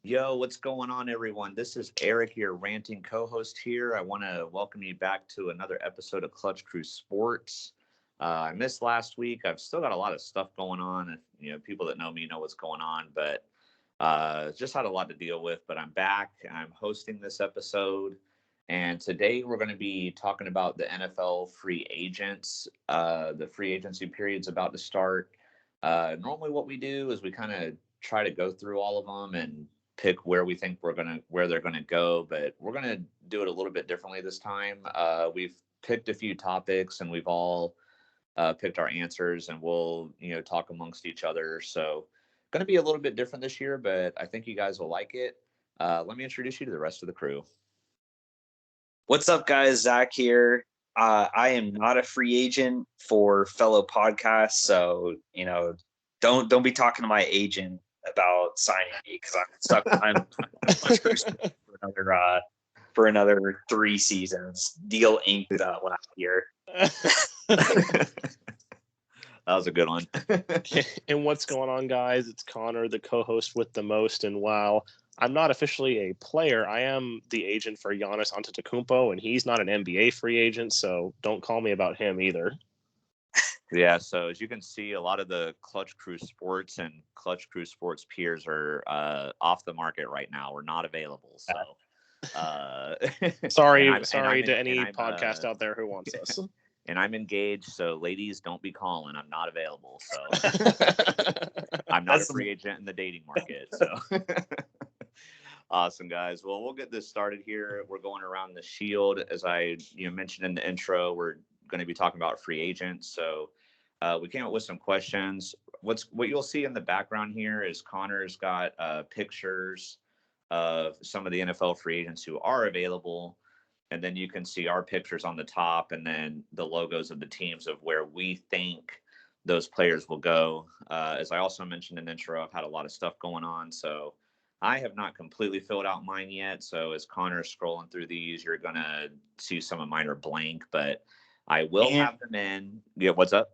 Yo, what's going on, everyone? This is Eric, your ranting co-host here. I want to welcome you back to another episode of Clutch Crew Sports. I missed last week. I've still got a lot of stuff going on. People that know me know what's going on, but just had a lot to deal with. But I'm back. I'm hosting this episode, and today we're going to be talking about the NFL free agents. The free agency period's about to start. Normally, what we do is we kind of try to go through all of them and pick where we think where they're gonna go, but we're gonna do it a little bit differently this time. We've picked a few topics and we've all picked our answers, and we'll talk amongst each other. So gonna be a little bit different this year, but I think you guys will like it. Let me introduce you to the rest of the crew. What's up, guys? Zach here. I am not a free agent for fellow podcasts, so don't be talking to my agent about signing me because I'm stuck. I'm for another 3 seasons. Deal inked last year. That was a good one. And what's going on, guys? It's Connor, the co-host with the most. And while I'm not officially a player, I am the agent for Giannis Antetokounmpo, and he's not an NBA free agent, so don't call me about him either. Yeah, so as you can see, a lot of the Clutch Crew Sports and Clutch Crew Sports peers are off the market right now. We're not available. So sorry to any podcast out there who wants us. And I'm engaged, so ladies, don't be calling. I'm not available. So I'm not a free agent in the dating market. So awesome, guys. Well, we'll get this started here. We're going around the shield. As I mentioned in the intro, we're going to be talking about free agents. So we came up with some questions. What you'll see in the background here is Connor's got pictures of some of the NFL free agents who are available. And then you can see our pictures on the top and then the logos of the teams of where we think those players will go. As I also mentioned in the intro, I've had a lot of stuff going on. So I have not completely filled out mine yet. So as Connor's scrolling through these, you're going to see some of mine are blank, but I will have them in. Yeah, what's up?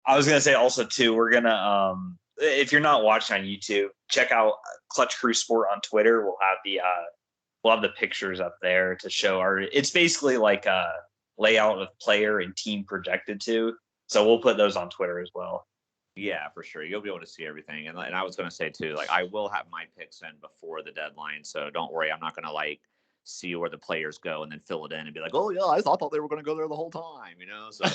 I was going to say also, too, we're going to, if you're not watching on YouTube, check out Clutch Crew Sport on Twitter. We'll have the pictures up there to show it's basically like a layout of player and team projected to. So we'll put those on Twitter as well. Yeah, for sure. You'll be able to see everything. And I was going to say, too, I will have my picks in before the deadline. So don't worry. I'm not going to see where the players go and then fill it in and be like, oh yeah, I thought they were going to go there the whole time, So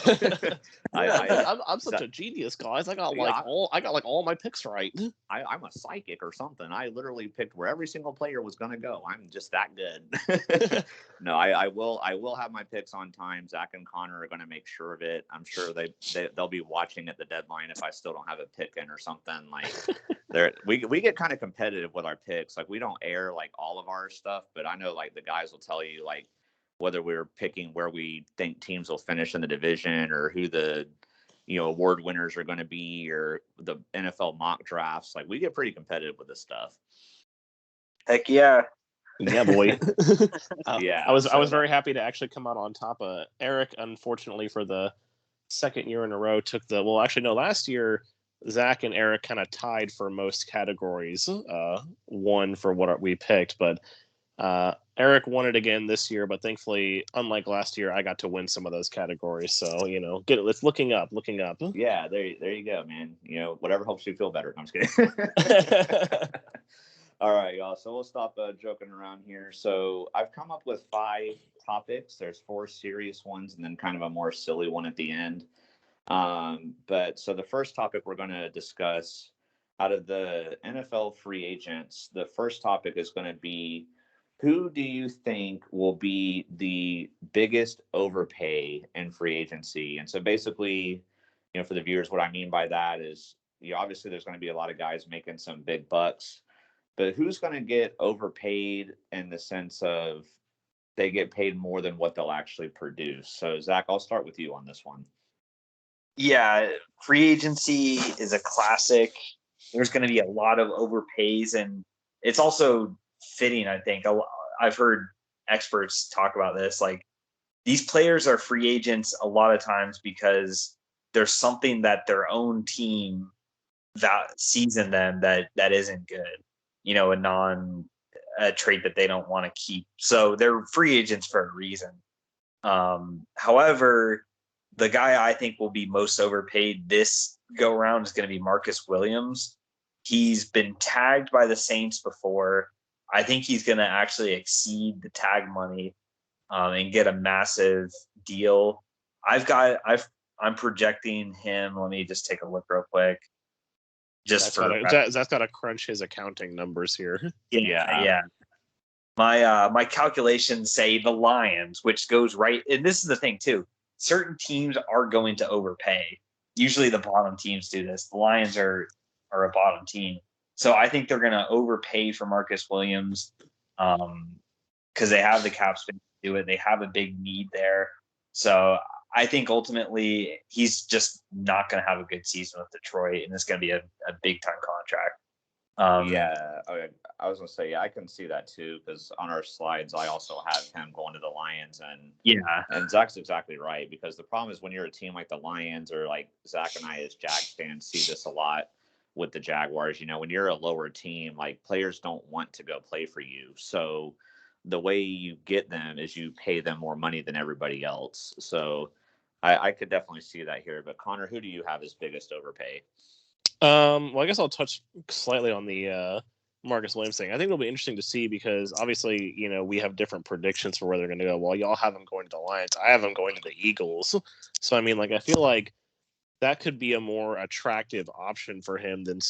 I'm such a genius, guys. I got all my picks right. I'm a psychic or something. I literally picked where every single player was going to go. I'm just that good. No, I will have my picks on time. Zach and Connor are going to make sure of it. I'm sure they'll be watching at the deadline if I still don't have a pick in or something. We get kind of competitive with our picks. We don't air all of our stuff, but I know the guys will tell you whether we're picking where we think teams will finish in the division or who the award winners are going to be or the NFL mock drafts. We get pretty competitive with this stuff. Heck yeah. Yeah, boy. Yeah. I was very happy to actually come out on top. Eric, unfortunately, for the second year in a row, last year Zach and Eric kind of tied for most categories, one for what we picked, but Eric won it again this year, but thankfully, unlike last year, I got to win some of those categories. So, it's looking up. Yeah, there you go, man. Whatever helps you feel better. I'm just kidding. All right, y'all. So we'll stop joking around here. So I've come up with 5 topics. There's 4 serious ones and then kind of a more silly one at the end. But so the first topic we're going to discuss out of the NFL free agents, the first topic is going to be, who do you think will be the biggest overpay in free agency? And so basically, for the viewers, what I mean by that is, obviously there's going to be a lot of guys making some big bucks, but who's going to get overpaid in the sense of they get paid more than what they'll actually produce? So Zach, I'll start with you on this one. Yeah, free agency is a classic. There's going to be a lot of overpays, and it's also fitting, I think. I've heard experts talk about this. These players are free agents a lot of times because there's something that their own team that sees in them that isn't good. a trait that they don't want to keep. So they're free agents for a reason. However, the guy I think will be most overpaid this go around is going to be Marcus Williams. He's been tagged by the Saints before. I think he's going to actually exceed the tag money and get a massive deal. I'm projecting him. Let me just take a look real quick. Zach's got to crunch his accounting numbers here. Yeah. My calculations say the Lions, which goes right. And this is the thing too. Certain teams are going to overpay. Usually the bottom teams do this. The Lions are a bottom team. So I think they're going to overpay for Marcus Williams because they have the cap space to do it. They have a big need there. So I think ultimately he's just not going to have a good season with Detroit, and it's going to be a big-time contract. I was going to say, I can see that too, because on our slides, I also have him going to the Lions. And Zach's exactly right, because the problem is when you're a team like the Lions, or like Zach and I as Jags fans see this a lot with the Jaguars, when you're a lower team, like players don't want to go play for you. So the way you get them is you pay them more money than everybody else. So I could definitely see that here. But Connor, who do you have as biggest overpay? Well, I guess I'll touch slightly on the Marcus Williams thing. I think it'll be interesting to see because obviously, we have different predictions for where they're going to go. Well, y'all have them going to the Lions. I have them going to the Eagles. So, I feel like that could be a more attractive option for him than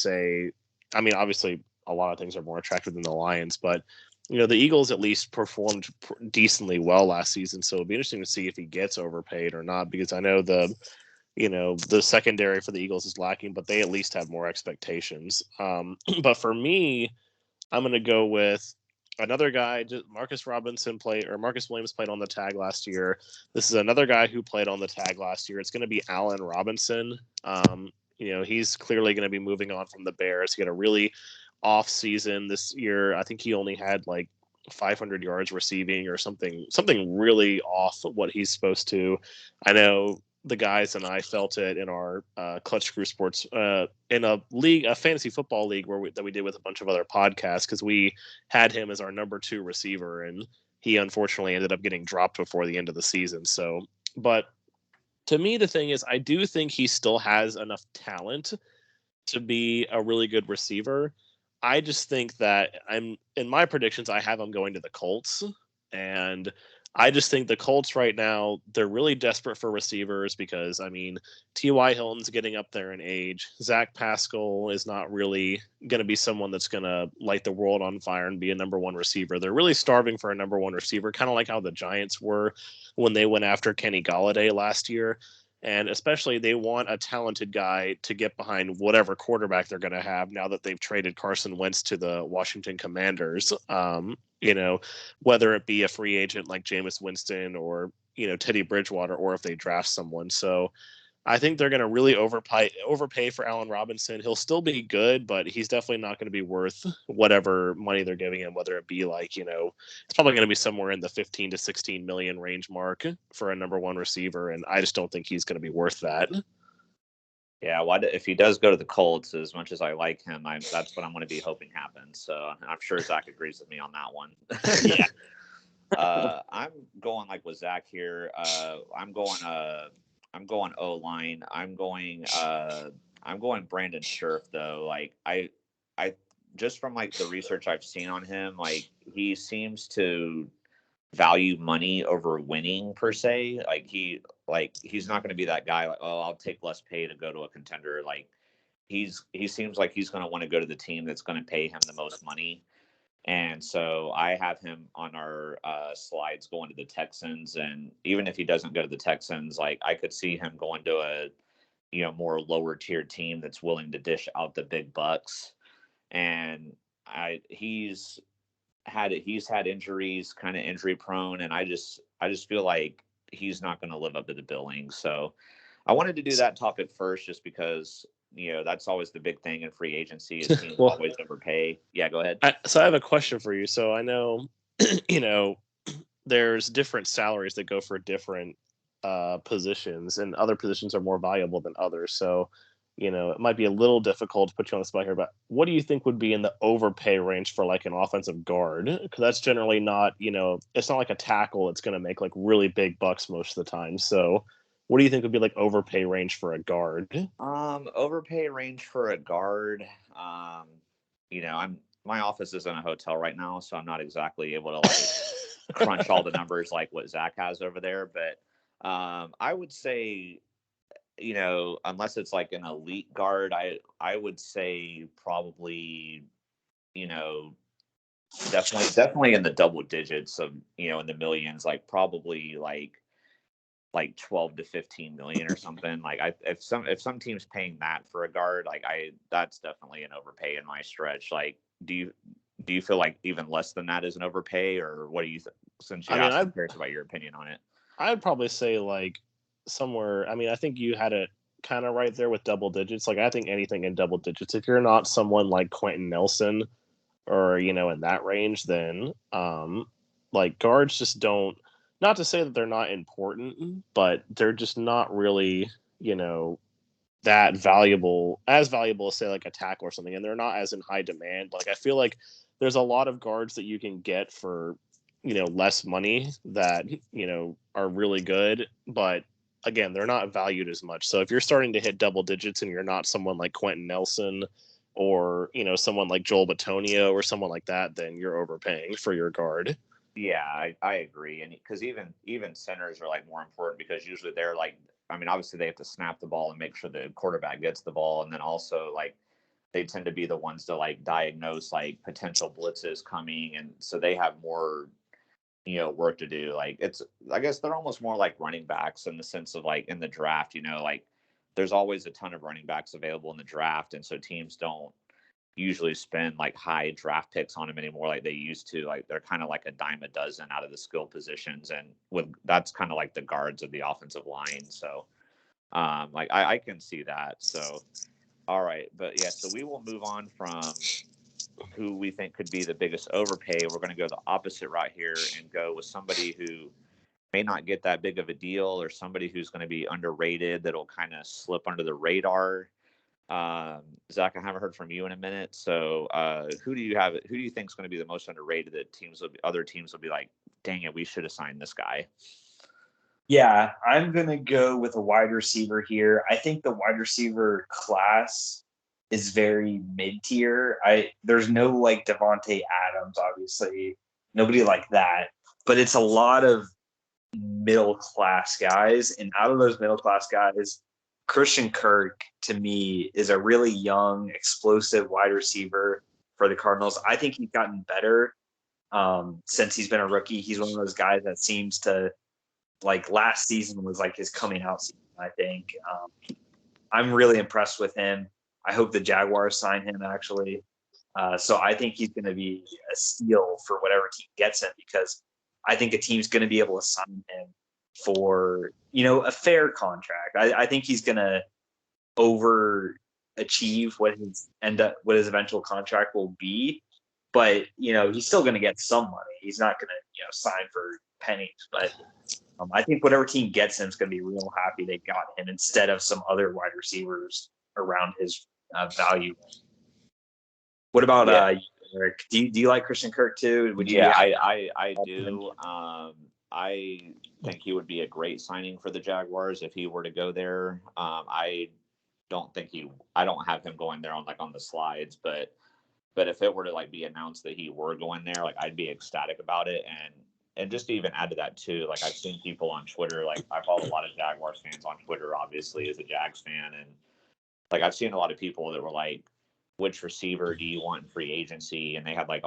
obviously a lot of things are more attractive than the Lions, but the Eagles at least performed decently well last season. So it'll be interesting to see if he gets overpaid or not, because I know the secondary for the Eagles is lacking, but they at least have more expectations. But for me, I'm going to go with another guy. Marcus Williams played on the tag last year. This is another guy who played on the tag last year. It's going to be Allen Robinson. He's clearly going to be moving on from the Bears. He had a really off season this year. I think he only had like 500 yards receiving or something really off what he's supposed to. I know the guys and I felt it in our Clutch Crew Sports in a fantasy football league that we did with a bunch of other podcasts, because we had him as our number 2 receiver, and he unfortunately ended up getting dropped before the end of the season. So, but to me, the thing is, I do think he still has enough talent to be a really good receiver. I just think that in my predictions, I have him going to the Colts, and I just think the Colts right now, they're really desperate for receivers because, T.Y. Hilton's getting up there in age. Zach Pascal is not really going to be someone that's going to light the world on fire and be a number 1 receiver. They're really starving for a number 1 receiver, kind of like how the Giants were when they went after Kenny Golladay last year. And especially they want a talented guy to get behind whatever quarterback they're going to have now that they've traded Carson Wentz to the Washington Commanders. Whether it be a free agent like Jameis Winston or, Teddy Bridgewater, or if they draft someone. So I think they're going to really overpay for Allen Robinson. He'll still be good, but he's definitely not going to be worth whatever money they're giving him, whether it be it's probably going to be somewhere in the 15 to 16 million range mark for a number 1 receiver. And I just don't think he's going to be worth that. Yeah, if he does go to the Colts, as much as I like him, that's what I'm going to be hoping happens. So I'm sure Zach agrees with me on that one. Yeah. I'm going like with Zach here. I'm going O-line. I'm going Brandon Scherf though. Like I just from like the research I've seen on him, like he seems to value money over winning per se. He's not going to be that guy like, oh, I'll take less pay to go to a contender. Like he seems like he's going to want to go to the team that's going to pay him the most money. And so I have him on our slides going to the Texans. And even if he doesn't go to the Texans, like I could see him going to a, more lower tier team that's willing to dish out the big bucks. And he's had injuries, kind of injury prone. And I just feel like he's not going to live up to the billing. So I wanted to do that topic first, just because that's always the big thing in free agency is teams always overpay. Yeah, go ahead. So I have a question for you. So I know, there's different salaries that go for different positions, and other positions are more valuable than others. So it might be a little difficult to put you on the spot here, but what do you think would be in the overpay range for like an offensive guard? Because that's generally not, it's not like a tackle. It's going to make like really big bucks most of the time. So what do you think would be like overpay range for a guard? Overpay range for a guard. My office is in a hotel right now, so I'm not exactly able to like crunch all the numbers like what Zach has over there. But I would say, unless it's like an elite guard, I would say probably, definitely in the double digits of, in the millions, like probably like 12 to 15 million or something. Like if some team's paying that for a guard, that's definitely an overpay in my stretch. Like, do you feel like even less than that is an overpay, or what do you since you asked, I'm curious about your opinion on it. I'd probably say like somewhere, I think you had it kind of right there with double digits. Like I think anything in double digits, if you're not someone like Quentin Nelson or, in that range, then like guards just don't, not to say that they're not important, but they're just not really, that valuable as say like a tackle or something, and they're not as in high demand. Like I feel like there's a lot of guards that you can get for less money that are really good, but again they're not valued as much. So if you're starting to hit double digits and you're not someone like Quentin Nelson or someone like Joel Bitonio or someone like that, then you're overpaying for your guard. Yeah, I agree. And because even centers are like more important, because usually they're like, obviously they have to snap the ball and make sure the quarterback gets the ball. And then also like they tend to be the ones to like diagnose like potential blitzes coming. And so they have more, work to do. Like I guess they're almost more like running backs in the sense of like in the draft, like there's always a ton of running backs available in the draft. And so teams don't usually spend like high draft picks on them anymore like they used to. Like they're kind of like a dime a dozen out of the skill positions, and that's kind of like the guards of the offensive line. So like I can see that. So all right, but yeah, so we will move on from who we think could be the biggest overpay. We're going to go the opposite route here and go with somebody who may not get that big of a deal, or somebody who's going to be underrated that'll kind of slip under the radar. Zach, I haven't heard from you in a minute. So who do you think is going to be the most underrated that other teams will be like, dang it, we should have signed this guy? Yeah, I'm going to go with a wide receiver here. I think the wide receiver class is very mid-tier. There's no like Devontae Adams, obviously. Nobody like that. But it's a lot of middle-class guys. And out of those middle-class guys, Christian Kirk, to me, is a really young, explosive wide receiver for the Cardinals. I think he's gotten better since he's been a rookie. He's one of those guys that seems to, like last season was like his coming out season, I think. I'm really impressed with him. I hope the Jaguars sign him, actually. So I think he's going to be a steal for whatever team gets him, because I think a team's going to be able to sign him for, a fair contract. I think he's going to overachieve what his eventual contract will be. But, he's still going to get some money. He's not going to, sign for pennies. But I think whatever team gets him is going to be real happy they got him instead of some other wide receivers around his value. What about Eric? Do you like Christian Kirk too? I do. I think he would be a great signing for the Jaguars if he were to go there. I don't have him going there on the slides, but if it were to like be announced that he were going there, like I'd be ecstatic about it. And just to even add to that too, like I've seen people on Twitter, like I follow a lot of Jaguars fans on Twitter, obviously as a Jags fan, and like I've seen a lot of people that were like, which receiver do you want in free agency? And they had like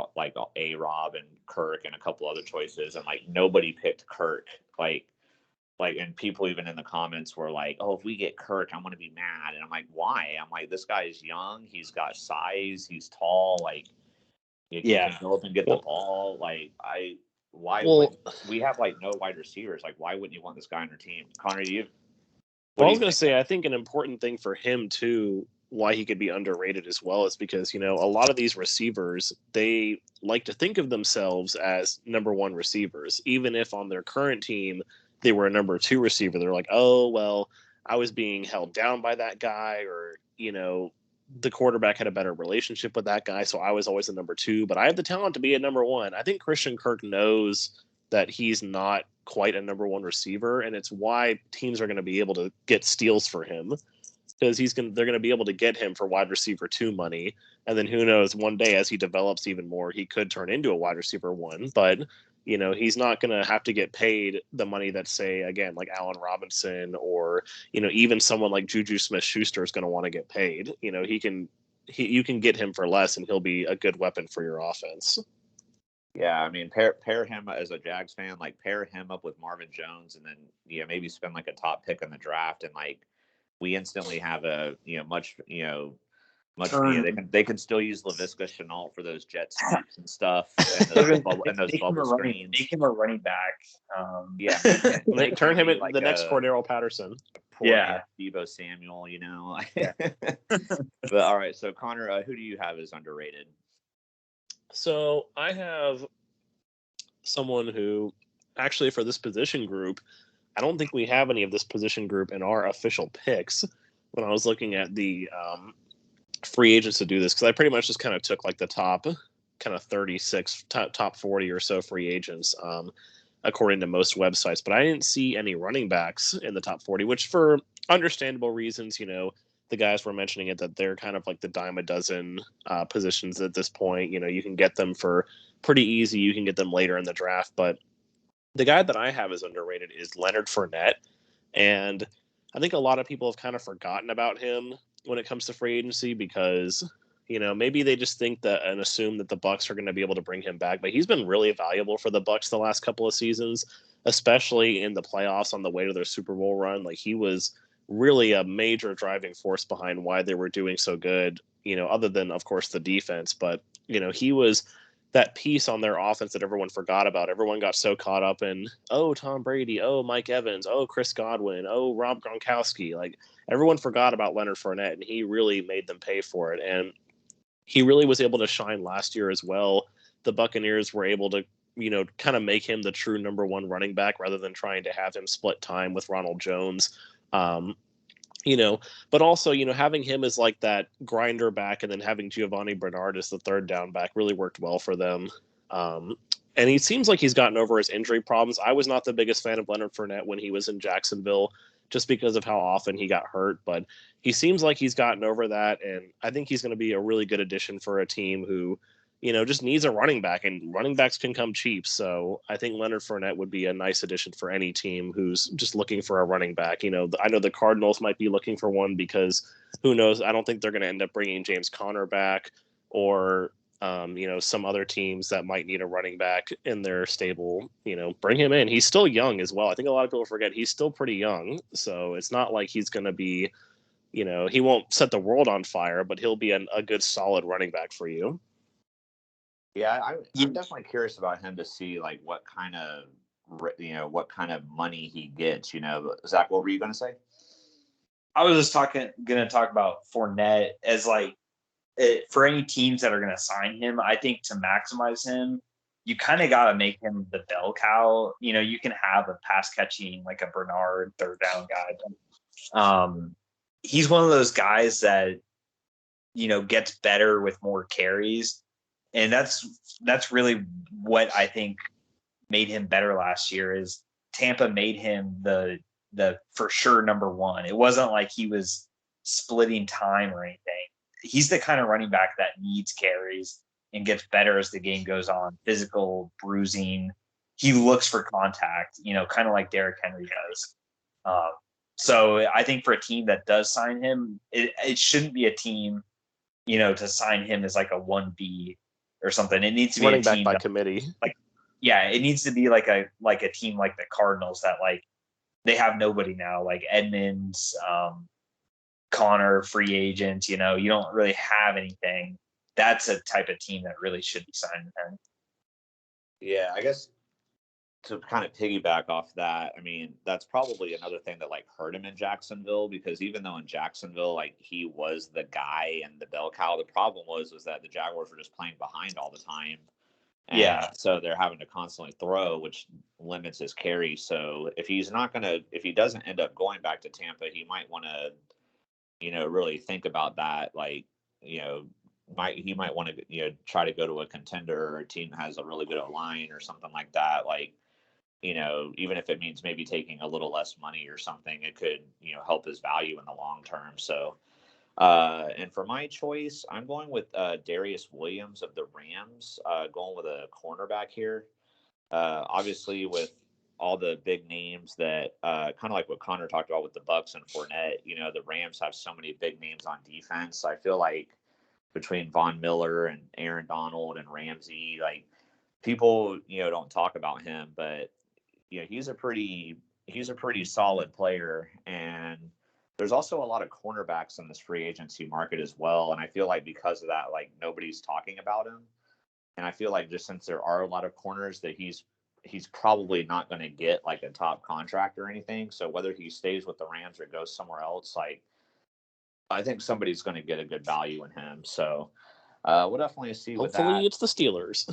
A-Rob and Kirk and a couple other choices, and like nobody picked Kirk. And people even in the comments were like, oh, if we get Kirk, I'm going to be mad. And I'm like, why? I'm like, this guy is young. He's got size. He's tall. Like, he can go up and get the ball. Like, would we have like no wide receivers? Like, why wouldn't you want this guy on your team? Connor, I was going to say, I think an important thing for him too, why he could be underrated as well, is because, a lot of these receivers, they like to think of themselves as number one receivers, even if on their current team they were a number two receiver. They're like, oh, well, I was being held down by that guy, or, the quarterback had a better relationship with that guy, so I was always a number 2, but I have the talent to be a number 1. I think Christian Kirk knows that he's not quite a number 1 receiver, and it's why teams are going to be able to get steals for him, because they're going to be able to get him for wide receiver 2 money, and then who knows, one day as he develops even more, he could turn into a wide receiver 1, but he's not going to have to get paid the money that, say, again, like Allen Robinson or, even someone like Juju Smith-Schuster is going to want to get paid. You can get him for less and he'll be a good weapon for your offense. Yeah, I mean, pair him as a Jags fan, like pair him up with Marvin Jones, and then maybe spend like a top pick in the draft, and like we instantly have a much they can still use LaVisca Chenault for those jet sweeps and stuff, and those bubble screens. Make him a running back. Yeah, turn him into the next Cordero Patterson. Yeah, Deebo Samuel. Yeah. But all right, so Connor, who do you have as underrated? So I have someone who, actually, for this position group, I don't think we have any of this position group in our official picks. When I was looking at the free agents to do this, because I pretty much just kind of took like the top kind of 36, top 40 or so free agents, according to most websites. But I didn't see any running backs in the top 40, which for understandable reasons, the guys were mentioning it, that they're kind of like the dime a dozen positions at this point. You can get them for pretty easy. You can get them later in the draft. But the guy that I have as underrated is Leonard Fournette. And I think a lot of people have kind of forgotten about him when it comes to free agency, because, maybe they just think that and assume that the Bucs are going to be able to bring him back. But he's been really valuable for the Bucs the last couple of seasons, especially in the playoffs on the way to their Super Bowl run. Like, he was really a major driving force behind why they were doing so good, other than, of course, the defense. But, he was that piece on their offense that everyone forgot about. Everyone got so caught up in, oh, Tom Brady, oh, Mike Evans, oh, Chris Godwin, oh, Rob Gronkowski. Like, everyone forgot about Leonard Fournette, and he really made them pay for it. And he really was able to shine last year as well. The Buccaneers were able to, kind of make him the true number 1 running back rather than trying to have him split time with Ronald Jones. But also, having him as like that grinder back, and then having Giovanni Bernard as the third down back really worked well for them. And he seems like he's gotten over his injury problems. I was not the biggest fan of Leonard Fournette when he was in Jacksonville, just because of how often he got hurt. But he seems like he's gotten over that, and I think he's going to be a really good addition for a team who, just needs a running back, and running backs can come cheap. So I think Leonard Fournette would be a nice addition for any team who's just looking for a running back. I know the Cardinals might be looking for one, because who knows? I don't think they're going to end up bringing James Conner back, or, some other teams that might need a running back in their stable, bring him in. He's still young as well. I think a lot of people forget he's still pretty young. So it's not like he's going to be, he won't set the world on fire, but he'll be a good solid running back for you. Yeah, I'm definitely curious about him to see like what kind of money he gets. Zach, what were you going to say? I was just going to talk about Fournette as like, for any teams that are going to sign him. I think to maximize him, you kind of got to make him the bell cow. You can have a pass catching like a Bernard third down guy, but he's one of those guys that gets better with more carries. And that's really what I think made him better last year. Is Tampa made him the for sure number 1. It wasn't like he was splitting time or anything. He's the kind of running back that needs carries and gets better as the game goes on. Physical, bruising. He looks for contact, kind of like Derrick Henry does. So I think for a team that does sign him, it shouldn't be a team, to sign him as like a 1B or something. It needs to be running a back team by committee. It needs to be like a team like the Cardinals that like they have nobody now, like Edmonds, Connor, free agent. You don't really have anything. That's a type of team that really should be signing him. Yeah, I guess to kind of piggyback off that, I mean, that's probably another thing that like hurt him in Jacksonville, because even though in Jacksonville, like he was the guy and the bell cow, the problem was that the Jaguars were just playing behind all the time. And so they're having to constantly throw, which limits his carry. So if he doesn't end up going back to Tampa, he might want to, really think about that. Like, he might want to, try to go to a contender or a team that has a really good line or something like that. Like, even if it means maybe taking a little less money or something, it could, help his value in the long term. So, and for my choice, I'm going with Darius Williams of the Rams, going with a cornerback here. Obviously, with all the big names that kind of like what Connor talked about with the Bucks and Fournette, the Rams have so many big names on defense. I feel like between Von Miller and Aaron Donald and Ramsey, like people, don't talk about him, but he's a pretty solid player. And there's also a lot of cornerbacks in this free agency market as well. And I feel like because of that, like nobody's talking about him. And I feel like just since there are a lot of corners that he's probably not going to get like a top contract or anything. So whether he stays with the Rams or goes somewhere else, like I think somebody's going to get a good value in him. So we'll definitely see with that. Hopefully it's the Steelers.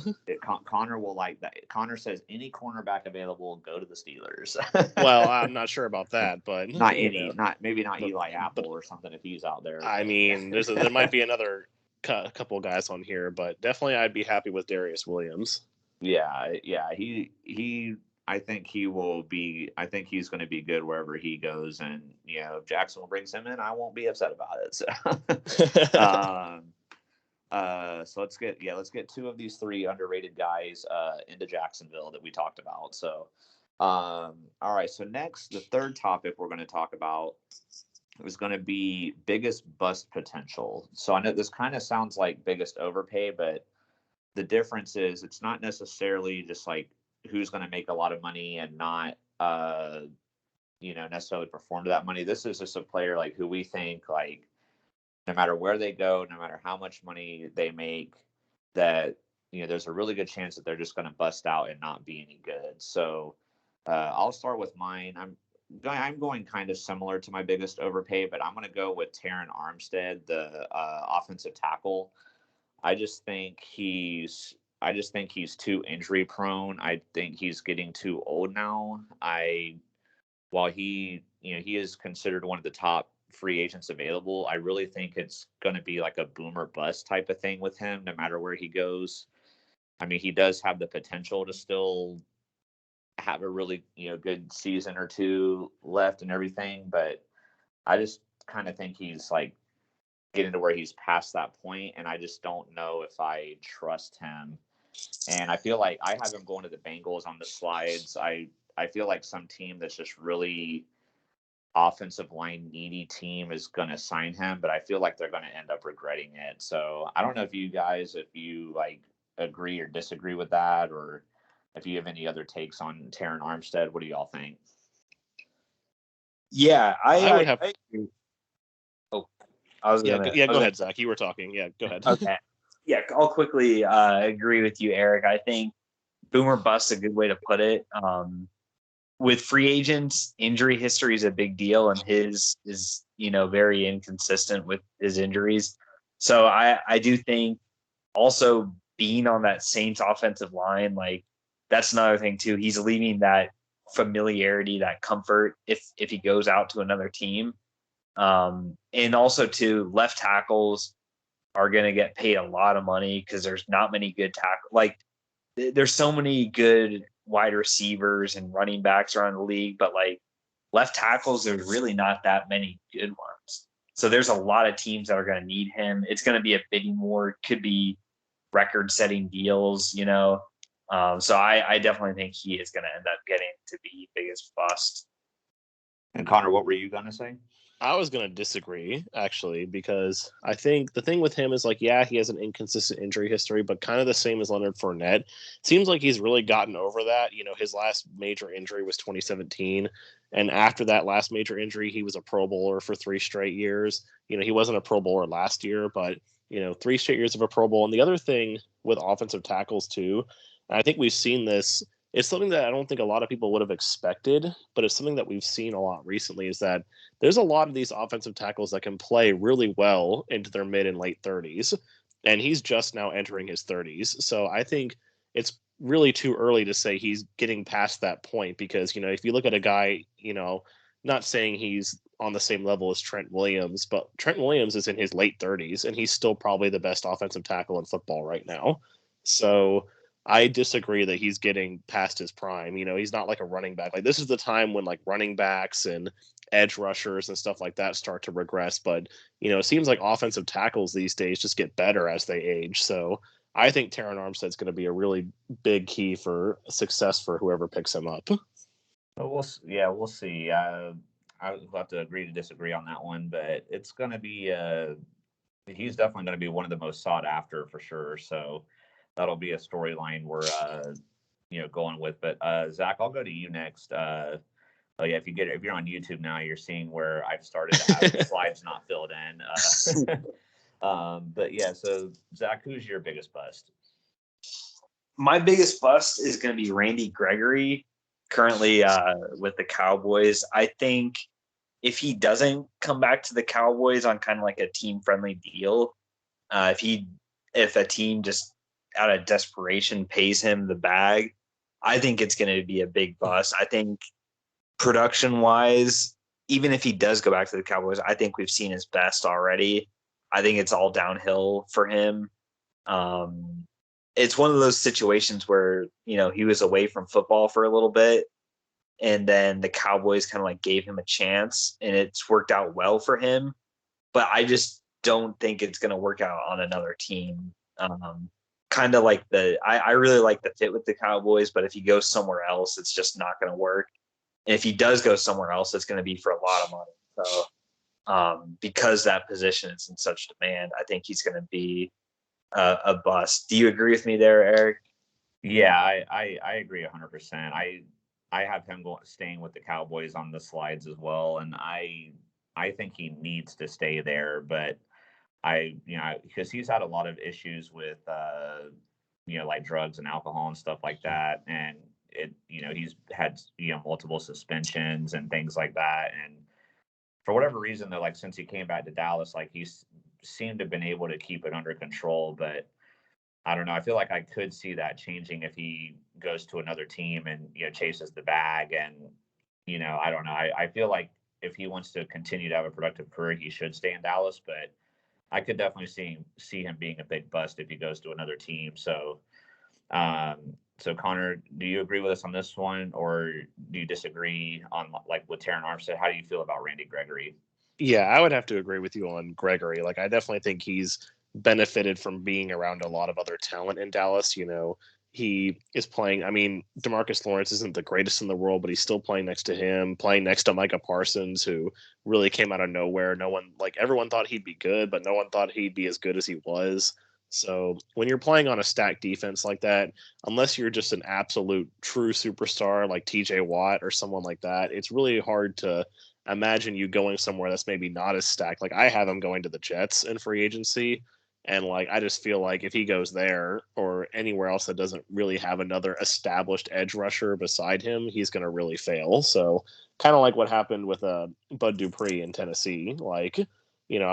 Connor will like that. Connor says any cornerback available, go to the Steelers. Well, I'm not sure about that, but maybe not Eli Apple or something if he's out there. I mean, there might be another couple of guys on here, but definitely I'd be happy with Darius Williams. Yeah. He. I think he will be. I think he's going to be good wherever he goes, and if Jacksonville brings him in, I won't be upset about it. So. So let's get two of these three underrated guys into Jacksonville that we talked about. So, all right. So next, the third topic we're going to talk about is going to be biggest bust potential. So I know this kind of sounds like biggest overpay, but the difference is it's not necessarily just like who's going to make a lot of money and not, necessarily perform to that money. This is just a player like who we think like, no matter where they go, no matter how much money they make, that there's a really good chance that they're just going to bust out and not be any good. So I'll start with mine. I'm going kind of similar to my biggest overpay, but I'm going to go with Terron Armstead, the offensive tackle. I just think he's too injury prone. I think he's getting too old now. While he is considered one of the top free agents available, I really think it's going to be like a boomer bust type of thing with him, no matter where he goes. I mean, he does have the potential to still have a really, good season or two left and everything, but I just kind of think he's like getting to where he's past that point, and I just don't know if I trust him. And I feel like I have him going to the Bengals on the slides. I feel like some team that's just really offensive line needy team is going to sign him, but I feel like they're going to end up regretting it. So I don't know if you like agree or disagree with that, or if you have any other takes on Terron Armstead. What do y'all think? Yeah, I would have. Go ahead, Zach. You were talking. Yeah, go ahead. Okay. Yeah, I'll quickly agree with you, Eric. I think boomer bust is a good way to put it. With free agents, injury history is a big deal, and his is, very inconsistent with his injuries. So I do think also being on that Saints offensive line, like that's another thing too. He's leaving that familiarity, that comfort if he goes out to another team. And also too, left tackles are going to get paid a lot of money because there's not many good tackles. Like there's so many good wide receivers and running backs around the league, but like left tackles, there's really not that many good ones. So there's a lot of teams that are going to need him. It's going to be a bidding war, could be record-setting deals, So I definitely think he is going to end up getting to be biggest bust. And Connor, what were you going to say? I was going to disagree, actually, because I think the thing with him is like, yeah, he has an inconsistent injury history, but kind of the same as Leonard Fournette. Seems like he's really gotten over that. His last major injury was 2017. And after that last major injury, he was a Pro Bowler for 3 straight years. He wasn't a Pro Bowler last year, but, 3 straight years of a Pro Bowl. And the other thing with offensive tackles, too, I think we've seen this. It's something that I don't think a lot of people would have expected, but it's something that we've seen a lot recently is that there's a lot of these offensive tackles that can play really well into their mid and late 30s, and he's just now entering his 30s. So I think it's really too early to say he's getting past that point because, if you look at a guy, not saying he's on the same level as Trent Williams, but Trent Williams is in his late 30s and he's still probably the best offensive tackle in football right now. So I disagree that he's getting past his prime. He's not like a running back. Like, this is the time when like running backs and edge rushers and stuff like that start to regress. But, it seems like offensive tackles these days just get better as they age. So I think Terron Armstead's going to be a really big key for success for whoever picks him up. We'll see. I would have to agree to disagree on that one, but it's going to be he's definitely going to be one of the most sought after for sure. So that'll be a storyline we're going with. But Zach, I'll go to you next. Oh yeah, if you're on YouTube now, you're seeing where I've started to have the slides not filled in. But yeah, so Zach, who's your biggest bust? My biggest bust is going to be Randy Gregory, currently with the Cowboys. I think if he doesn't come back to the Cowboys on kind of like a team-friendly deal, if a team just out of desperation pays him the bag, I think it's going to be a big bust. I think production-wise, even if he does go back to the Cowboys, I think we've seen his best already. I think it's all downhill for him. It's one of those situations where, he was away from football for a little bit, and then the Cowboys kind of like gave him a chance, and it's worked out well for him. But I just don't think it's going to work out on another team. Kind of like I really like the fit with the Cowboys, but if he goes somewhere else, it's just not going to work. And if he does go somewhere else, it's going to be for a lot of money. So because that position is in such demand, I think he's going to be a bust. Do you agree with me there, Eric? Yeah, I agree 100%. I have him staying with the Cowboys on the slides as well, and I think he needs to stay there. But because he's had a lot of issues with like drugs and alcohol and stuff like that, and he's had multiple suspensions and things like that, and for whatever reason though, like since he came back to Dallas, like he's seemed to have been able to keep it under control. But I don't know. I feel like I could see that changing if he goes to another team and chases the bag. And I don't know. I feel like if he wants to continue to have a productive career, he should stay in Dallas. But I could definitely see him being a big bust if he goes to another team. So, so Connor, do you agree with us on this one, or do you disagree on like with Terron Armstead? How do you feel about Randy Gregory? Yeah, I would have to agree with you on Gregory. Like, I definitely think he's benefited from being around a lot of other talent in Dallas. He is playing. I mean, DeMarcus Lawrence isn't the greatest in the world, but he's still playing next to him, playing next to Micah Parsons, who really came out of nowhere. Everyone thought he'd be good, but no one thought he'd be as good as he was. So when you're playing on a stacked defense like that, unless you're just an absolute true superstar like TJ Watt or someone like that, it's really hard to imagine you going somewhere that's maybe not as stacked. Like, I have him going to the Jets in free agency. And I just feel like if he goes there or anywhere else that doesn't really have another established edge rusher beside him, he's going to really fail. So kind of like what happened with Bud Dupree in Tennessee. I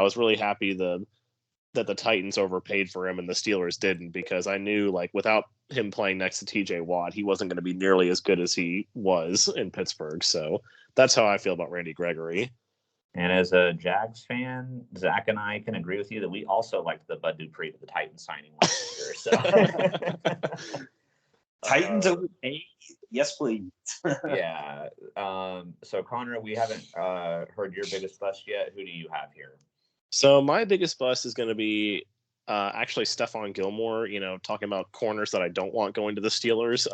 was really happy that the Titans overpaid for him and the Steelers didn't, because I knew without him playing next to TJ Watt, he wasn't going to be nearly as good as he was in Pittsburgh. So that's how I feel about Randy Gregory. And as a Jags fan, Zach and I can agree with you that we also liked the Bud Dupree to the Titans signing last year. So Titans overpaid? Yes, please. Yeah. So Connor, we haven't heard your biggest bust yet. Who do you have here? So my biggest bust is going to be actually Stefan Gilmore, talking about corners that I don't want going to the Steelers.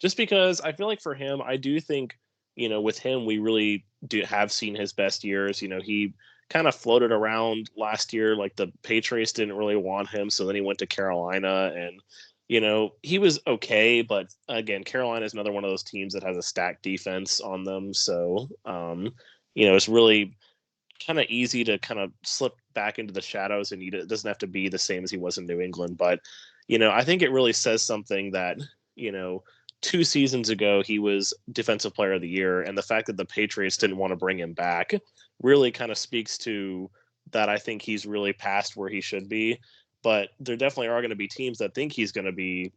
Just because I feel like for him, I do think, with him, we really have seen his best years. He kind of floated around last year. Like, the Patriots didn't really want him. So then he went to Carolina and, he was okay. But again, Carolina is another one of those teams that has a stacked defense on them. So, it's really kind of easy to kind of slip back into the shadows, and it doesn't have to be the same as he was in New England. But, I think it really says something that, 2 seasons ago, he was Defensive Player of the Year, and the fact that the Patriots didn't want to bring him back really kind of speaks to that. I think he's really past where he should be. But there definitely are going to be teams that think he's going to be,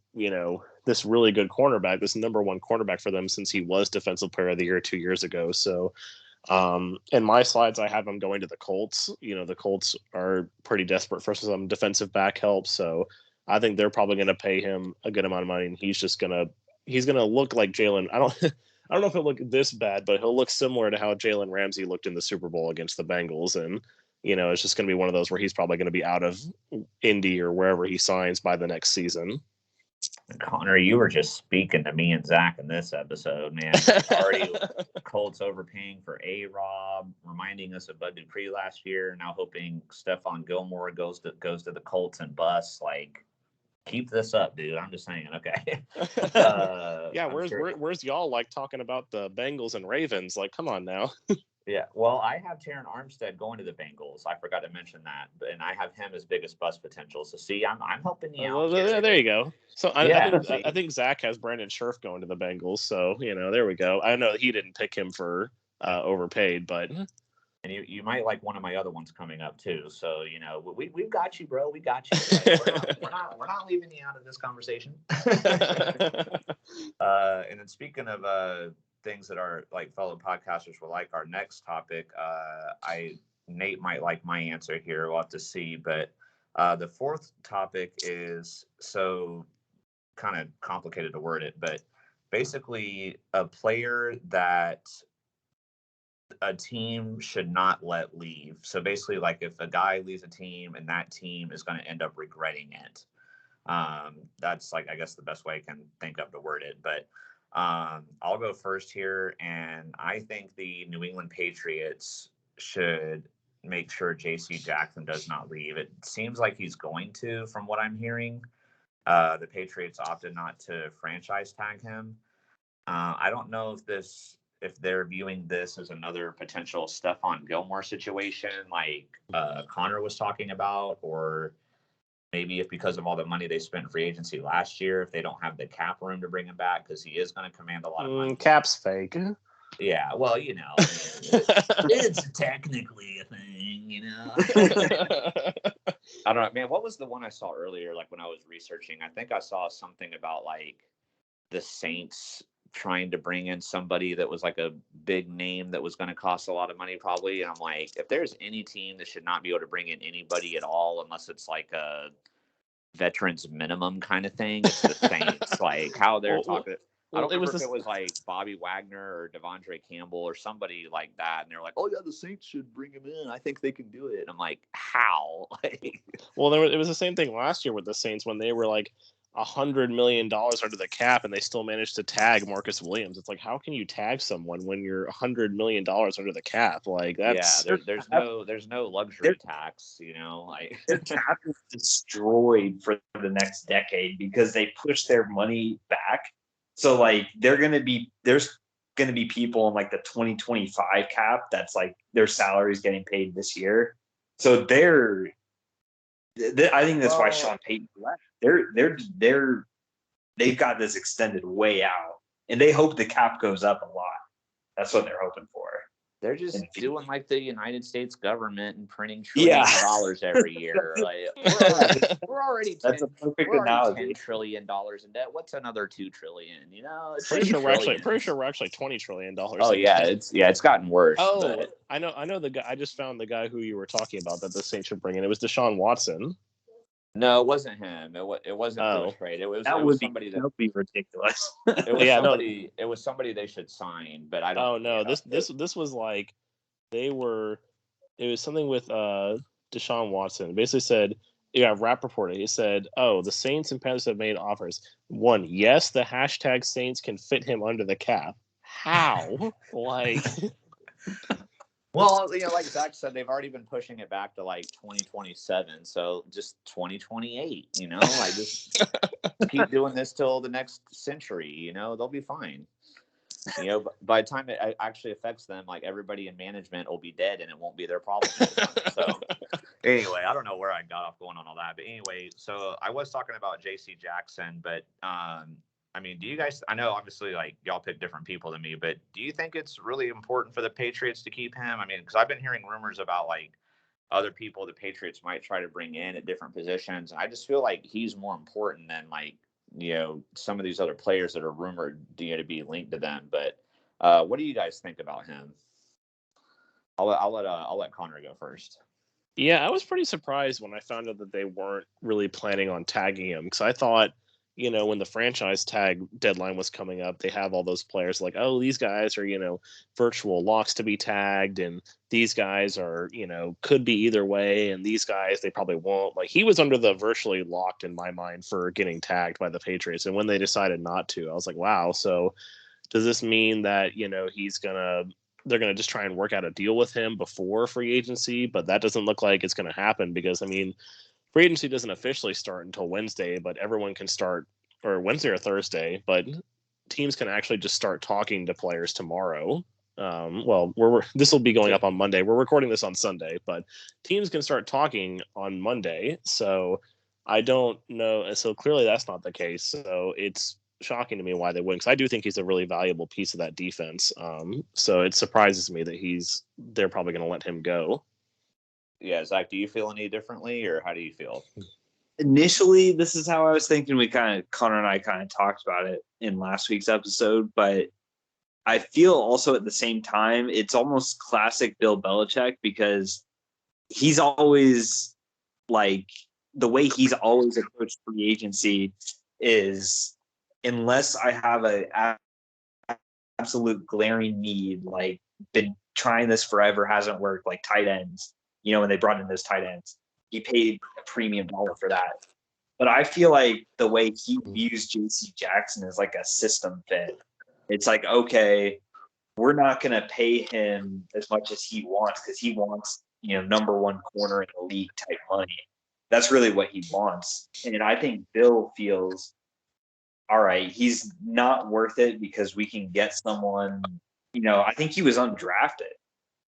this really good cornerback, this number one cornerback for them since he was Defensive Player of the Year 2 years ago. So in my slides, I have him going to the Colts. The Colts are pretty desperate for some defensive back help. So I think they're probably going to pay him a good amount of money, and he's going to look like Jalen. I don't know if he'll look this bad, but he'll look similar to how Jalen Ramsey looked in the Super Bowl against the Bengals. And, it's just going to be one of those where he's probably going to be out of Indy or wherever he signs by the next season. Connor, you were just speaking to me and Zach in this episode, man. Already Colts overpaying for A-Rob, reminding us of Bud Dupree last year, now hoping Stefan Gilmore goes to the Colts and busts. Like, keep this up, dude. I'm just saying, okay. Yeah, where's y'all like talking about the Bengals and Ravens? Like, come on now. Yeah, well, I have Terran Armstead going to the Bengals. I forgot to mention that, and I have him as biggest bust potential. So, see, I'm helping you out. Well, there you go. So Yeah, I think Zach has Brandon Scherf going to the Bengals. So there we go. I know he didn't pick him for overpaid, but and you might like one of my other ones coming up too. So we've got you, bro. We got you. Like, we're not leaving you out of this conversation. And then speaking of things that our like fellow podcasters will like, our next topic, Nate might like my answer here. We'll have to see. But the fourth topic is so kind of complicated to word it, but basically a player that a team should not let leave. So basically, like if a guy leaves a team and that team is going to end up regretting it. That's like, I guess the best way I can think of to word it. But I'll go first here, and I think the New England Patriots should make sure J.C. Jackson does not leave. It seems like he's going to, from what I'm hearing. The Patriots opted not to franchise tag him. I don't know if they're viewing this as another potential Stefan Gilmore situation, like Connor was talking about, or maybe if because of all the money they spent in free agency last year, if they don't have the cap room to bring him back, because he is going to command a lot of money. Cap's fake. Yeah, well, it's technically a thing, I don't know, man. What was the one I saw earlier? Like when I was researching, I think I saw something about like the Saints trying to bring in somebody that was like a big name that was going to cost a lot of money probably. And I'm like, if there's any team that should not be able to bring in anybody at all, unless it's like a veterans minimum kind of thing, it's the Saints. Like how they're talking. I don't remember if it was like Bobby Wagner or Devondre Campbell or somebody like that. And they're like, oh yeah, the Saints should bring him in. I think they can do it. And I'm like, how? Well, it was the same thing last year with the Saints when they were like $100 million under the cap and they still managed to tag Marcus Williams. It's like, how can you tag someone when you're $100 million under the cap? Like that's there's no luxury tax, like their cap is destroyed for the next decade because they push their money back. So like there's going to be people in like the 2025 cap that's like their salaries getting paid this year. So I think that's why Sean Payton left. They've got this extended way out, and they hope the cap goes up a lot. That's what they're hoping for. They're just doing like the United States government and printing trillions of dollars every year. Like we're already that's a perfect analogy. $10 trillion in debt. What's another $2 trillion? It's pretty sure we're actually $20 trillion. Oh yeah, it's gotten worse. Oh, but... I know the guy. I just found the guy who you were talking about that the Saints should bring in. It was Deshaun Watson. No, it wasn't him. It wasn't the trade. It was somebody that would be ridiculous. It was somebody they should sign, but I don't. Oh no, this was like it was something with Deshaun Watson. It basically said, Rap reported. He said, "Oh, the Saints and Panthers have made offers. One, yes, the hashtag Saints can fit him under the cap. How? Like." Well, like Zach said, they've already been pushing it back to like 2027. So just 2028, like just keep doing this till the next century, they'll be fine. By the time it actually affects them, like everybody in management will be dead and it won't be their problem anymore. So anyway, I don't know where I got off going on all that. But anyway, so I was talking about J.C. Jackson, but I mean, do you guys, I know obviously like y'all pick different people than me, but do you think it's really important for the Patriots to keep him? I mean, because I've been hearing rumors about like other people the Patriots might try to bring in at different positions. I just feel like he's more important than like, some of these other players that are rumored to be linked to them. But what do you guys think about him? I'll let Connor go first. Yeah, I was pretty surprised when I found out that they weren't really planning on tagging him, because I thought, when the franchise tag deadline was coming up, they have all those players like, oh, these guys are, virtual locks to be tagged, and these guys are, could be either way, and these guys, they probably won't. Like, he was under the virtually locked in my mind for getting tagged by the Patriots, and when they decided not to, I was like, wow, so does this mean that, they're going to just try and work out a deal with him before free agency? But that doesn't look like it's going to happen, because, free agency doesn't officially start until Wednesday, but everyone can start, or Wednesday or Thursday, but teams can actually just start talking to players tomorrow. This will be going up on Monday. We're recording this on Sunday, but teams can start talking on Monday. So I don't know. So clearly that's not the case. So it's shocking to me why they wouldn't, because I do think he's a really valuable piece of that defense. So it surprises me that they're probably going to let him go. Yeah, Zach, do you feel any differently, or how do you feel? Initially, this is how I was thinking. Connor and I kind of talked about it in last week's episode, but I feel also at the same time, it's almost classic Bill Belichick, because he's always like, the way he's always approached free agency is, unless I have a absolute glaring need, like been trying this forever, hasn't worked, like tight ends, when they brought in those tight ends, he paid a premium dollar for that. But I feel like the way he views JC Jackson is like a system fit. It's like, okay, we're not going to pay him as much as he wants, because he wants, number one corner in the league type money. That's really what he wants. And I think Bill feels, all right, he's not worth it because we can get someone, I think he was undrafted.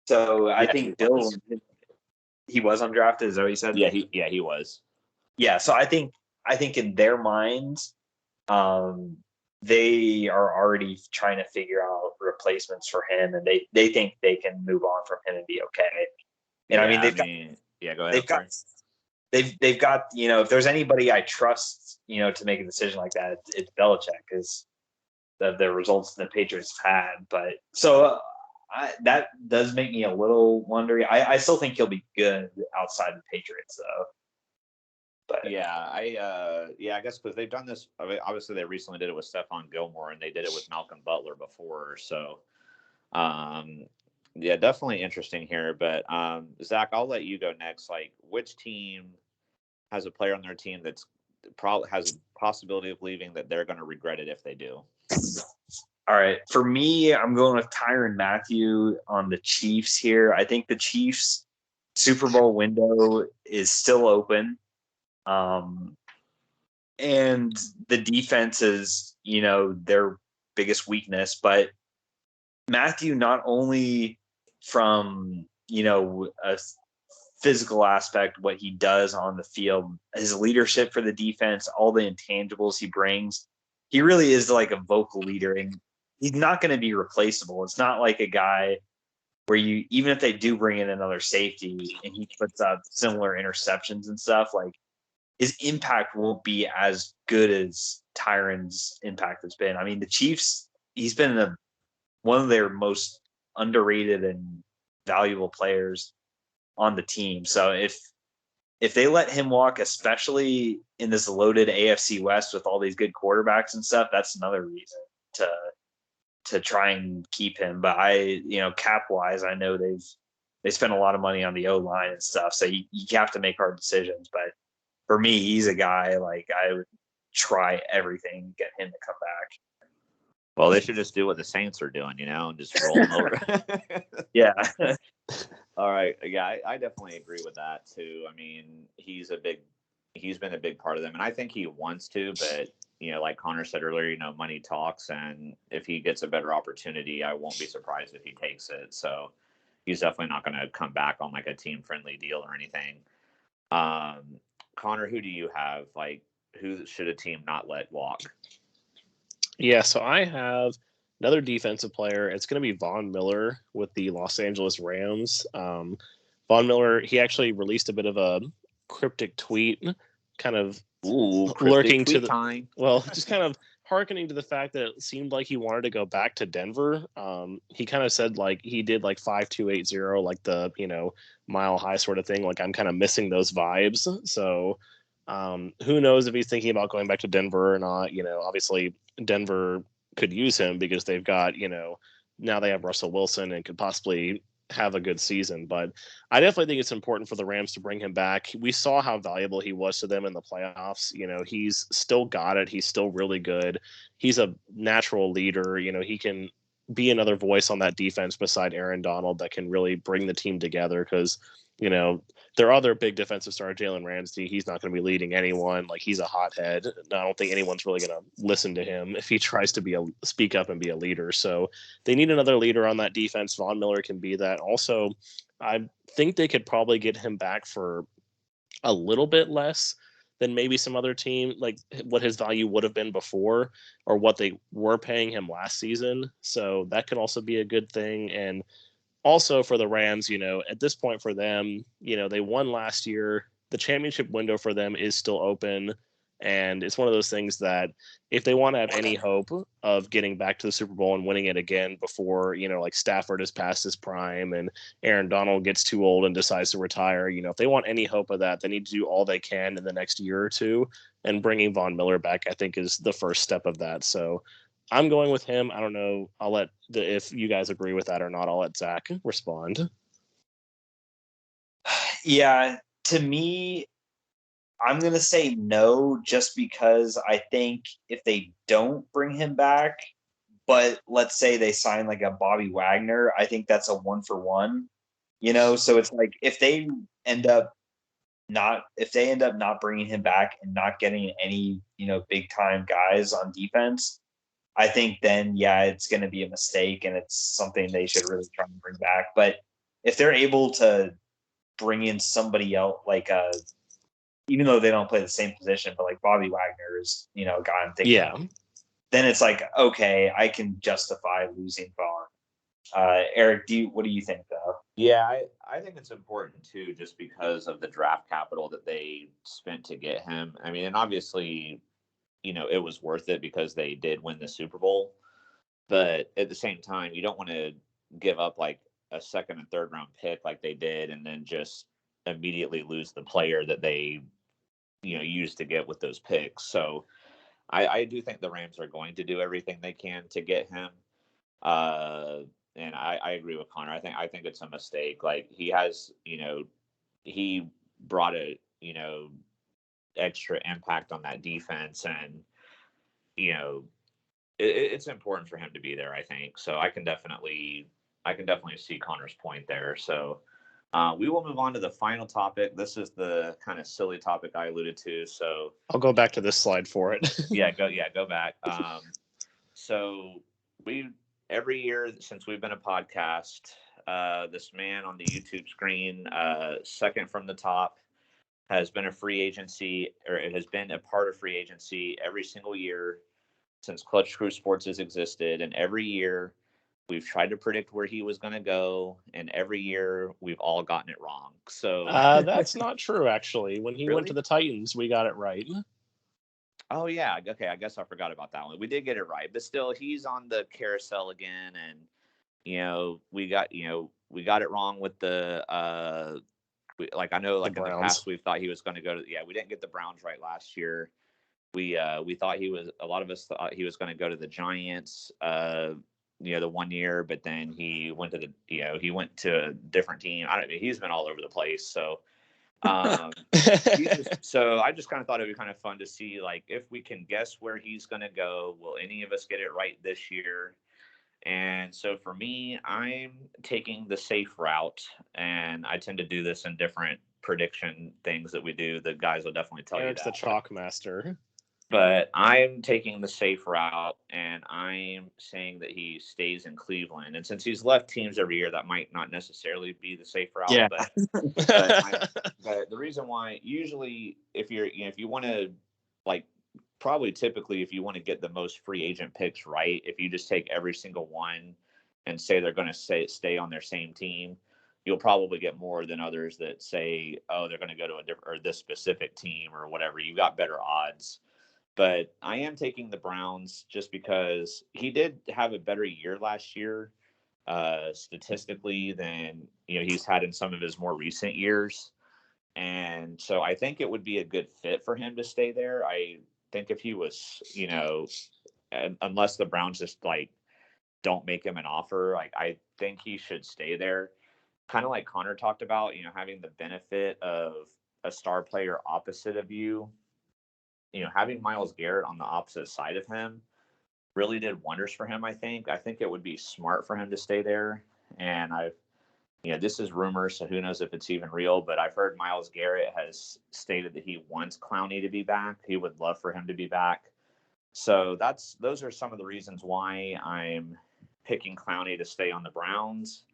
So I think Bill, he was undrafted. Is that what you said? Yeah, he was. Yeah. So I think in their minds, they are already trying to figure out replacements for him, and they think they can move on from him and be okay. And go ahead. They've got, if there's anybody I trust, to make a decision like that, it's Belichick, because of the results the Patriots have had. But so that does make me a little wondering. I still think he'll be good outside the Patriots, though. But I guess because they've done this. I mean, obviously, they recently did it with Stefan Gilmore, and they did it with Malcolm Butler before. So, definitely interesting here. But Zach, I'll let you go next. Like, which team has a player on their team that's probably has a possibility of leaving that they're going to regret it if they do? All right. For me, I'm going with Tyrann Mathieu on the Chiefs here. I think the Chiefs' Super Bowl window is still open. And the defense is, their biggest weakness. But Mathieu, not only from, a physical aspect, what he does on the field, his leadership for the defense, all the intangibles he brings, he really is like a vocal leader, and he's not going to be replaceable. It's not like a guy where even if they do bring in another safety and he puts up similar interceptions and stuff, like, his impact won't be as good as Tyrann's impact has been. I mean, the Chiefs, he's been one of their most underrated and valuable players on the team. So if they let him walk, especially in this loaded AFC West with all these good quarterbacks and stuff, that's another reason to try and keep him. But cap wise, I know they spent a lot of money on the O-line and stuff. So you have to make hard decisions. But for me, he's a guy, like, I would try everything to get him to come back. Well, they should just do what the Saints are doing, and just roll them over. Yeah. All right. Yeah, I definitely agree with that too. I mean, he's been a big part of them, and I think he wants to, but like Connor said earlier, money talks, and if he gets a better opportunity, I won't be surprised if he takes it. So he's definitely not going to come back on like a team-friendly deal or anything. Connor, who do you have? Like, who should a team not let walk? Yeah, so I have another defensive player. It's going to be Von Miller with the Los Angeles Rams. Von Miller, he actually released a bit of a cryptic tweet, kind of lurking to the time. Well, just kind of hearkening to the fact that it seemed like he wanted to go back to Denver. He kind of said like he did like 5280, like the mile high sort of thing. Like I'm kind of missing those vibes. So who knows if he's thinking about going back to Denver or not? Obviously Denver could use him because they've got now they have Russell Wilson and could possibly have a good season. But I definitely think it's important for the Rams to bring him back. We saw how valuable he was to them in the playoffs. He's still got it. He's still really good. He's a natural leader. He can be another voice on that defense beside Aaron Donald that can really bring the team together because, their other big defensive star, Jalen Ramsey, he's not going to be leading anyone. Like, he's a hothead. I don't think anyone's really going to listen to him if he tries to speak up and be a leader. So they need another leader on that defense. Von Miller can be that. Also, I think they could probably get him back for a little bit less than maybe some other team, like what his value would have been before or what they were paying him last season. So that could also be a good thing. And also for the Rams, at this point for them, they won last year. The championship window for them is still open. And it's one of those things that if they want to have any hope of getting back to the Super Bowl and winning it again before, like Stafford is past his prime and Aaron Donald gets too old and decides to retire, if they want any hope of that, they need to do all they can in the next year or two. And bringing Von Miller back, I think, is the first step of that. So I'm going with him. I don't know. If you guys agree with that or not, I'll let Zach respond. Yeah, to me, I'm going to say no, just because I think if they don't bring him back, but let's say they sign like a Bobby Wagner, I think that's a 1-for-1, So it's like if they end up not bringing him back and not getting any, big time guys on defense, I think then, yeah, it's going to be a mistake and it's something they should really try and bring back. But if they're able to bring in somebody else, like even though they don't play the same position, but like Bobby Wagner is, a guy I'm thinking of, then it's like, okay, I can justify losing Vaughn. Eric, what do you think though? Yeah, I think it's important too, just because of the draft capital that they spent to get him. I mean, and obviously, it was worth it because they did win the Super Bowl. But at the same time, you don't want to give up like a second and third round pick like they did and then just immediately lose the player that they, used to get with those picks. So I do think the Rams are going to do everything they can to get him. And I agree with Connor. I think it's a mistake. Like he has, he brought a, extra impact on that defense, and it's important for him to be there, I think. So I can definitely see Connor's point there. So we will move on to the final topic. This is the kind of silly topic I alluded to. So I'll go back to this slide for it. go back. So every year since we've been a podcast, this man on the YouTube screen, second from the top, has been a free agency, or it has been a part of free agency every single year since Clutch Crew Sports has existed. And every year we've tried to predict where he was going to go. And every year we've all gotten it wrong. So that's not true, actually. When he went to the Titans, we got it right. Oh, yeah. Okay. I guess I forgot about that one. We did get it right. But still, he's on the carousel again. And, we got it wrong with the I know, like in the past, we've thought he was going to go to. Yeah, we didn't get the Browns right last year. We thought a lot of us thought he was going to go to the Giants. The 1 year, but then he went to he went to a different team. He's been all over the place. So, so I just kind of thought it'd be kind of fun to see, like, if we can guess where he's going to go. Will any of us get it right this year? And so for me, I'm taking the safe route, and I tend to do this in different prediction things that we do. The guys will definitely tell Eric's you that. The chalk master. But I'm taking the safe route, and I'm saying that he stays in Cleveland. And since he's left teams every year, that might not necessarily be the safe route. Yeah. But the reason why, usually, if you want to, like, probably typically, if you want to get the most free agent picks right, if you just take every single one and say they're going to stay on their same team, you'll probably get more than others that say, oh, they're going to go to a different or this specific team or whatever. You got better odds. But I am taking the Browns just because he did have a better year last year, statistically, than he's had in some of his more recent years. And so I think it would be a good fit for him to stay there. I think if he was, unless the Browns just like don't make him an offer, like I think he should stay there. Kind of like Connor talked about, having the benefit of a star player opposite of you. Having Myles Garrett on the opposite side of him really did wonders for him. I think it would be smart for him to stay there. And this is rumor, so who knows if it's even real, but I've heard Myles Garrett has stated that he wants Clowney to be back. He would love for him to be back. So those are some of the reasons why I'm picking Clowney to stay on the Browns.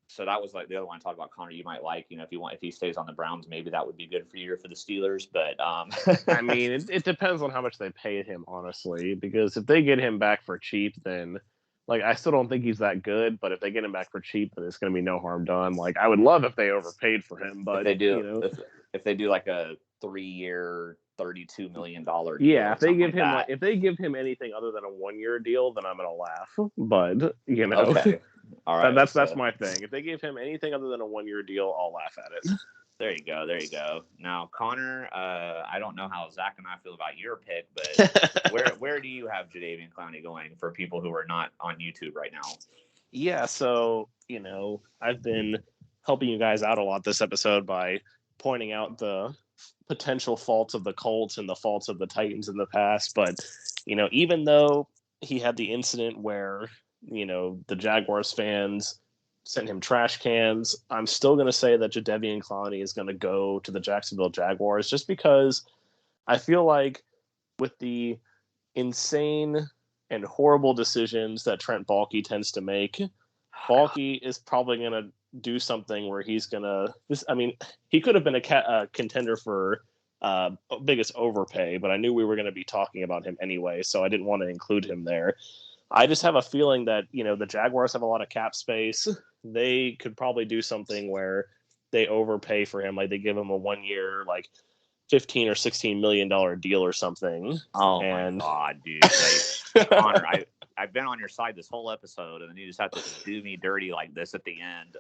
So that was like the other one I talked about, Connor, you might like, if he stays on the Browns, maybe that would be good for you or for the Steelers. But I mean, it depends on how much they pay him, honestly, because if they get him back for cheap, then like I still don't think he's that good. But if they get him back for cheap, then it's going to be no harm done. Like I would love if they overpaid for him, but if they do, if they do like a 3-year, $32 million deal, yeah, if they give him if they give him anything other than a 1-year deal, then I'm going to laugh. But okay. All right. That's my thing. If they give him anything other than a 1-year deal, I'll laugh at it. There you go. Now, Connor, I don't know how Zach and I feel about your pick, but where do you have Jadeveon Clowney going for people who are not on YouTube right now? Yeah, so, I've been helping you guys out a lot this episode by pointing out the potential faults of the Colts and the faults of the Titans in the past. But, even though he had the incident where, the Jaguars fans sent him trash cans, I'm still going to say that Jadeveon Clowney is going to go to the Jacksonville Jaguars just because I feel like with the insane and horrible decisions that Trent Baalke tends to make, Baalke is probably going to do something where he's going to he could have been a contender for biggest overpay, but I knew we were going to be talking about him anyway, so I didn't want to include him there. I just have a feeling that, the Jaguars have a lot of cap space. They could probably do something where they overpay for him. Like they give him a 1-year, like $15 or $16 million deal or something. Oh my God, dude. Like, Connor, I've been on your side this whole episode, and then you just have to do me dirty like this at the end.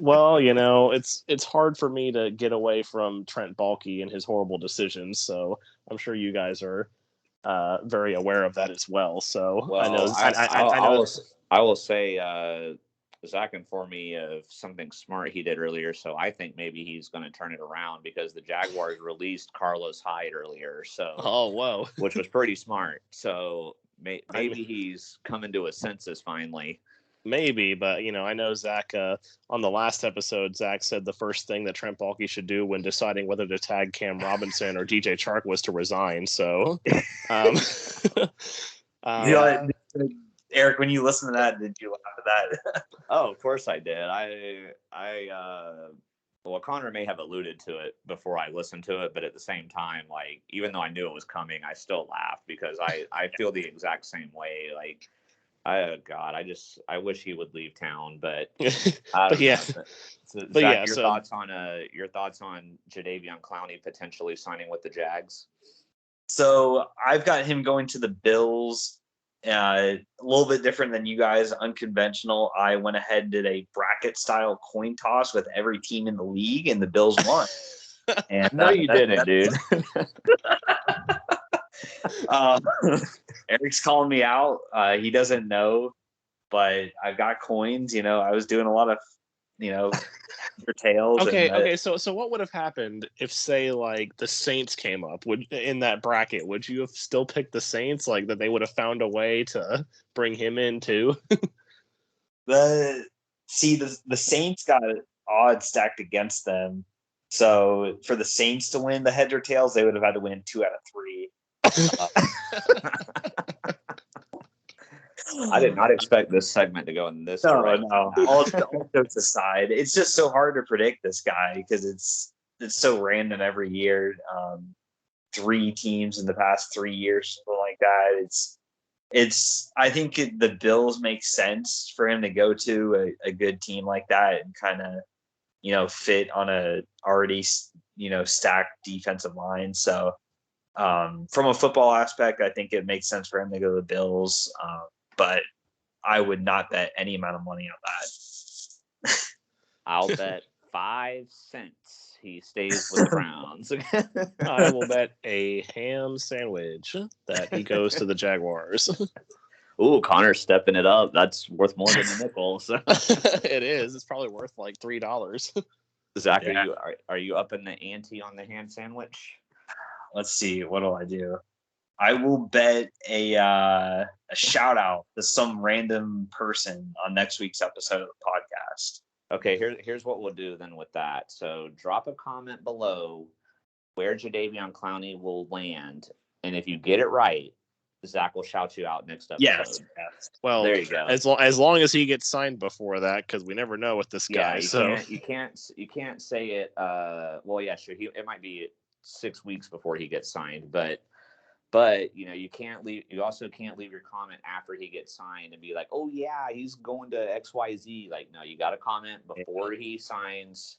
Well, it's hard for me to get away from Trent Baalke and his horrible decisions. So I'm sure you guys are very aware of that as well. So well, I will say Zach informed me of something smart he did earlier, so I think maybe he's going to turn it around because the Jaguars released Carlos Hyde earlier. So whoa, which was pretty smart. So maybe he's coming to a senses finally. Maybe, but I know Zach on the last episode, Zach said the first thing that Trent Baalke should do when deciding whether to tag Cam Robinson or DJ Chark was to resign. So, Eric, when you listen to that, did you laugh at that? Oh, of course I did. Well, Connor may have alluded to it before I listened to it, but at the same time, like, even though I knew it was coming, I still laughed because I feel the exact same way. Like, God, I wish he would leave town, but yeah. So, Zach, your thoughts on Jadeveon Clowney potentially signing with the Jags? So I've got him going to the Bills. A little bit different than you guys, unconventional. I went ahead and did a bracket style coin toss with every team in the league, and the Bills won. And no, you didn't, dude. Eric's calling me out. He doesn't know, but I've got coins. I was doing a lot of, your tails. Okay. So what would have happened if, say, like the Saints came up in that bracket? Would you have still picked the Saints? Like that they would have found a way to bring him in too? The Saints got odds stacked against them. So for the Saints to win the heads or tails, they would have had to win 2 out of 3. I did not expect this segment to go in this direction. No. All jokes aside, it's just so hard to predict this guy because it's so random every year. 3 teams in the past 3 years, something like that. I think the Bills make sense for him to go to a good team like that and kind of, fit on a already, stacked defensive line. So from a football aspect, I think it makes sense for him to go to the Bills. But I would not bet any amount of money on that. I'll bet 5 cents he stays with the Browns. I will bet a ham sandwich that he goes to the Jaguars. Ooh, Connor's stepping it up. That's worth more than a nickel. So. It is. It's probably worth like $3. Zach, are you up in the ante on the ham sandwich? Let's see. What do I do? I will bet a shout out to some random person on next week's episode of the podcast. Okay, here's what we'll do then with that. So drop a comment below where Jadeveon Clowney will land, and if you get it right, Zach will shout you out next episode. Yes. Well, there you go. As long as he gets signed before that, because we never know with this guy. You can't say it. Well, yeah, sure. It might be 6 weeks before he gets signed, but you can't leave. You also can't leave your comment after he gets signed and be like, "Oh yeah, he's going to XYZ." Like, no, you got to comment before he signs.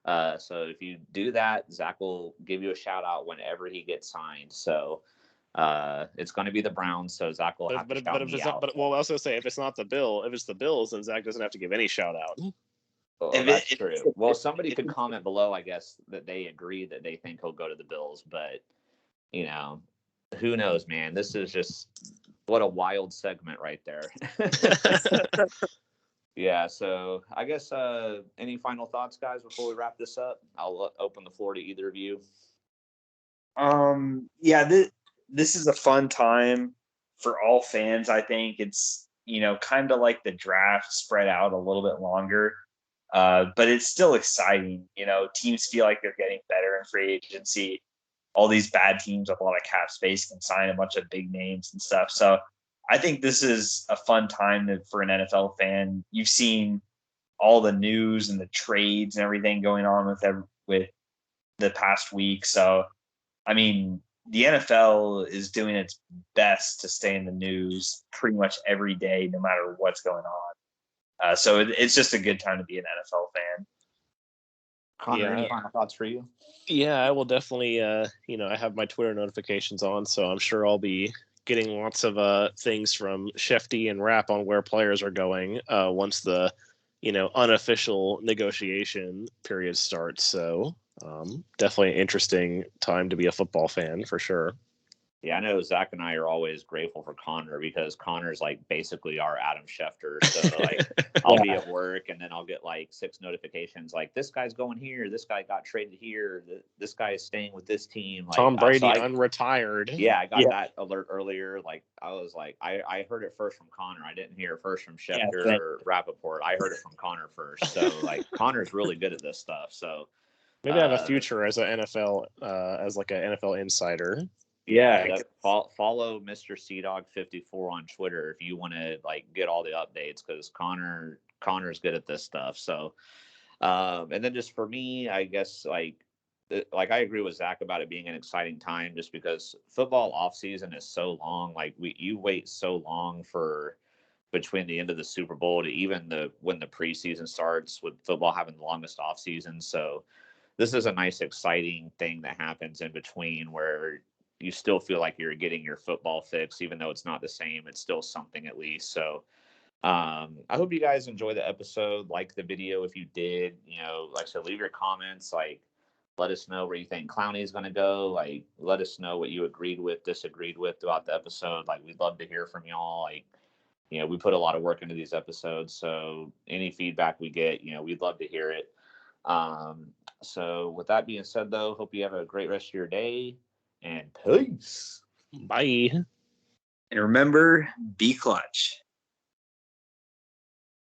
So if you do that, Zach will give you a shout out whenever he gets signed. So it's going to be the Browns. So Zach will have to shout me out. But we'll also say if it's not the Bills, then Zach doesn't have to give any shout out. Oh, that's true. Well, somebody could comment below, I guess, that they agree that they think he'll go to the Bills, but who knows, man? This is just what a wild segment right there. Yeah, so I guess any final thoughts, guys, before we wrap this up? I'll open the floor to either of you. This is a fun time for all fans. I think it's, kind of like the draft spread out a little bit longer. But it's still exciting. Teams feel like they're getting better in free agency. All these bad teams with a lot of cap space can sign a bunch of big names and stuff. So I think this is a fun time for an NFL fan. You've seen all the news and the trades and everything going on with the past week. So, I mean, the NFL is doing its best to stay in the news pretty much every day, no matter what's going on. So it's just a good time to be an NFL fan. Connor, any final thoughts for you? Yeah, I will definitely, I have my Twitter notifications on, so I'm sure I'll be getting lots of things from Shefty and Rapp on where players are going once the, unofficial negotiation period starts. So definitely an interesting time to be a football fan for sure. Yeah, I know Zach and I are always grateful for Connor because Connor's like basically our Adam Schefter. So like I'll be at work and then I'll get like 6 notifications like this guy's going here, this guy got traded here, this guy is staying with this team. Like Tom Brady unretired. Yeah, I got that alert earlier. Like I was like, I heard it first from Connor. I didn't hear it first from Schefter or Rappaport. I heard it from Connor first. So like Connor's really good at this stuff. So maybe I have a future as an NFL as like an NFL insider. Yeah, follow Mr. CDog54 on Twitter if you want to like get all the updates because Connor's good at this stuff. So, and then just for me, I guess like I agree with Zach about it being an exciting time just because football off season is so long. Like you wait so long for between the end of the Super Bowl to even when the preseason starts with football having the longest off season. So this is a nice exciting thing that happens in between where you still feel like you're getting your football fix, even though it's not the same. It's still something at least. So I hope you guys enjoy the episode. Like the video if you did. Like I said, leave your comments. Like, let us know where you think Clowney is going to go. Like, let us know what you agreed with, disagreed with throughout the episode. Like, we'd love to hear from y'all. Like, we put a lot of work into these episodes. So any feedback we get, we'd love to hear it. So with that being said, though, hope you have a great rest of your day. And peace. Bye. And remember, be clutch.